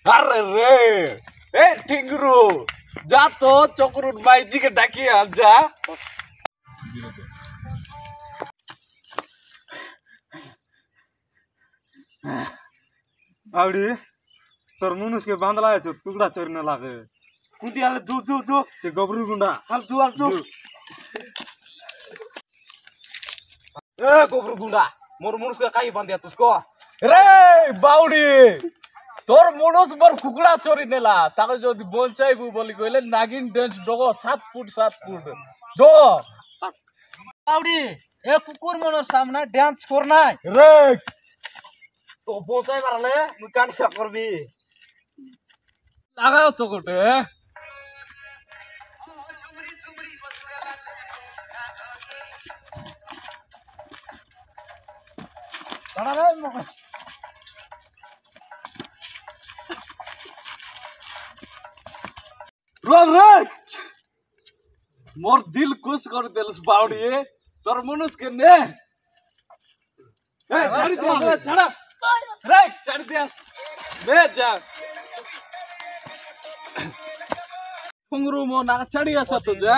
अरे रे ए टिंगरू जा तो चक्रुट माई जी के डाकी आ जा आवड़ी तोर मुनुस के बांधला है टुकड़ा चोरी न लागे कुंती आले दू ते गबरू गुंडा हाल तू ए गोबरू गुंडा मोर मुनुस के काई बांधिया तुझको रे बाउडी तोर मुनुस मोर कुकड़ा चोरी नेला ताके जदि बंचाई गु बोली कइले नागिन डांस डगो 7 फुट डो आवड़ी ए कुकुर मोर सामने डांस करना रे तो बोचाई मारले मुई कान क्या करबी लागाओ तो गोटे चढ़ा रे मको रे मोर दिल खुश कर देलस बाउडी तोर मुनुस के ने ए छाड़ी दे छड़ा रे छाड़ी दे ले जा कुंगरू मो ना चढ़ी आसा तो जा